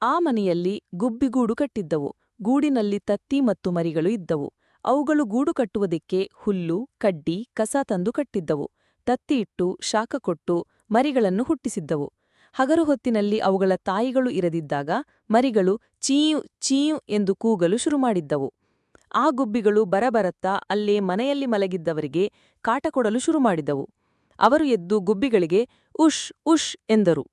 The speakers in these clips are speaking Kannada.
ಆ ಮನೆಯಲ್ಲಿ ಗುಬ್ಬಿಗೂಡು ಕಟ್ಟಿದ್ದವು. ಗೂಡಿನಲ್ಲಿ ತತ್ತಿ ಮತ್ತು ಮರಿಗಳು ಇದ್ದವು. ಅವುಗಳು ಗೂಡು ಕಟ್ಟುವುದಕ್ಕೆ ಹುಲ್ಲು, ಕಡ್ಡಿ, ಕಸ ತಂದು ಕಟ್ಟಿದ್ದವು. ತತ್ತಿ ಇಟ್ಟು, ಶಾಖ ಕೊಟ್ಟು, ಮರಿಗಳನ್ನು ಹುಟ್ಟಿಸಿದ್ದವು. ಹಗರು ಹೊತ್ತಿನಲ್ಲಿ ಅವುಗಳ ತಾಯಿಗಳು ಇರದಿದ್ದಾಗ ಮರಿಗಳು ಚೀಯು ಚೀಯು ಎಂದು ಕೂಗಲು ಶುರುಮಾಡಿದ್ದವು. ಆ ಗುಬ್ಬಿಗಳು ಬರಬರತ್ತಾ ಅಲ್ಲೇ ಮನೆಯಲ್ಲಿ ಮಲಗಿದ್ದವರಿಗೆ ಕಾಟ ಕೊಡಲು ಶುರುಮಾಡಿದವು. ಅವರು ಎದ್ದು ಗುಬ್ಬಿಗಳಿಗೆ ಉಷ್ ಉಷ್ ಎಂದರು.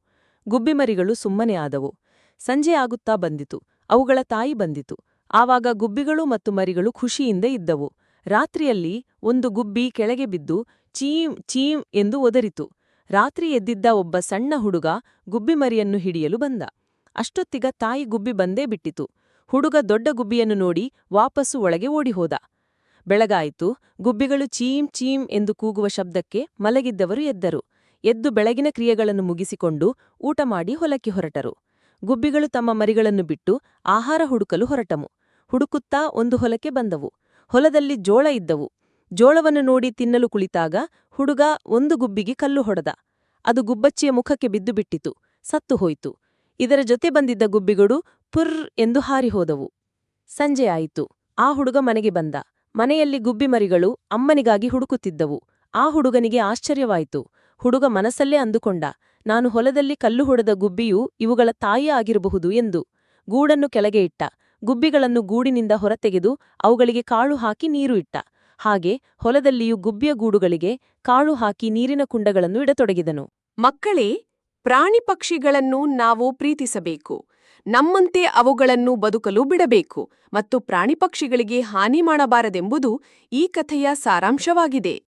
ಗುಬ್ಬಿಮರಿಗಳು ಸುಮ್ಮನೆ ಆದವು. ಸಂಜೆ ಆಗುತ್ತಾ ಬಂದಿತು. ಅವುಗಳ ತಾಯಿ ಬಂದಿತು. ಆವಾಗ ಗುಬ್ಬಿಗಳು ಮತ್ತು ಮರಿಗಳು ಖುಷಿಯಿಂದ ಇದ್ದವು. ರಾತ್ರಿಯಲ್ಲಿ ಒಂದು ಗುಬ್ಬಿ ಕೆಳಗೆ ಬಿದ್ದು ಚೀಂ ಚೀಂ ಎಂದು ಒದರಿತು. ರಾತ್ರಿ ಎದ್ದಿದ್ದ ಒಬ್ಬ ಸಣ್ಣ ಹುಡುಗ ಗುಬ್ಬಿಮರಿಯನ್ನು ಹಿಡಿಯಲು ಬಂದ. ಅಷ್ಟೊತ್ತಿಗ ತಾಯಿ ಗುಬ್ಬಿ ಬಂದೇ ಬಿಟ್ಟಿತು. ಹುಡುಗ ದೊಡ್ಡ ಗುಬ್ಬಿಯನ್ನು ನೋಡಿ ವಾಪಸ್ಸು ಒಳಗೆ ಓಡಿಹೋದ. ಬೆಳಗಾಯಿತು. ಗುಬ್ಬಿಗಳು ಚೀಂ ಚೀಂ ಎಂದು ಕೂಗುವ ಶಬ್ದಕ್ಕೆ ಮಲಗಿದ್ದವರು ಎದ್ದರು. ಎದ್ದು ಬೆಳಗಿನ ಕ್ರಿಯೆಗಳನ್ನು ಮುಗಿಸಿಕೊಂಡು ಊಟ ಮಾಡಿ ಹೊಲಕ್ಕೆ ಹೊರಟರು. ಗುಬ್ಬಿಗಳು ತಮ್ಮ ಮರಿಗಳನ್ನು ಬಿಟ್ಟು ಆಹಾರ ಹುಡುಕಲು ಹೊರಟವು. ಹುಡುಕುತ್ತಾ ಒಂದು ಹೊಲಕ್ಕೆ ಬಂದವು. ಹೊಲದಲ್ಲಿ ಜೋಳ ಇದ್ದವು. ಜೋಳವನ್ನು ನೋಡಿ ತಿನ್ನಲು ಕುಳಿತಾಗ ಹುಡುಗ ಒಂದು ಗುಬ್ಬಿಗೆ ಕಲ್ಲು ಹೊಡೆದ. ಅದು ಗುಬ್ಬಚ್ಚಿಯ ಮುಖಕ್ಕೆ ಬಿದ್ದು ಬಿಟ್ಟಿತು. ಸತ್ತು ಹೋಯಿತು. ಇದರ ಜೊತೆ ಬಂದಿದ್ದ ಗುಬ್ಬಿಗಳು ಪುರ್ರ್ ಎಂದು ಹಾರಿಹೋದವು. ಸಂಜೆ ಆಯಿತು. ಆ ಹುಡುಗ ಮನೆಗೆ ಬಂದ. ಮನೆಯಲ್ಲಿ ಗುಬ್ಬಿಮರಿಗಳು ಅಮ್ಮನಿಗಾಗಿ ಹುಡುಕುತ್ತಿದ್ದವು. ಆ ಹುಡುಗನಿಗೆ ಆಶ್ಚರ್ಯವಾಯಿತು. ಹುಡುಗ ಮನಸ್ಸಲ್ಲೇ ಅಂದುಕೊಂಡ, ನಾನು ಹೊಲದಲ್ಲಿ ಕಲ್ಲು ಹೊಡೆದ ಗುಬ್ಬಿಯು ಇವುಗಳ ತಾಯಿ ಆಗಿರಬಹುದು ಎಂದು. ಗೂಡನ್ನು ಕೆಳಗೆ ಇಟ್ಟ. ಗುಬ್ಬಿಗಳನ್ನು ಗೂಡಿನಿಂದ ಹೊರತೆಗೆದು ಅವುಗಳಿಗೆ ಕಾಳು ಹಾಕಿ ನೀರು ಇಟ್ಟ. ಹಾಗೆ ಹೊಲದಲ್ಲಿಯೂ ಗುಬ್ಬಿಯ ಗೂಡುಗಳಿಗೆ ಕಾಳು ಹಾಕಿ ನೀರಿನ ಕುಂಡಗಳನ್ನು ಇಡತೊಡಗಿದನು. ಮಕ್ಕಳೇ, ಪ್ರಾಣಿ ಪಕ್ಷಿಗಳನ್ನು ನಾವು ಪ್ರೀತಿಸಬೇಕು. ನಮ್ಮಂತೆ ಅವುಗಳನ್ನು ಬದುಕಲು ಬಿಡಬೇಕು ಮತ್ತು ಪ್ರಾಣಿಪಕ್ಷಿಗಳಿಗೆ ಹಾನಿ ಮಾಡಬಾರದೆಂಬುದು ಈ ಕಥೆಯ ಸಾರಾಂಶವಾಗಿದೆ.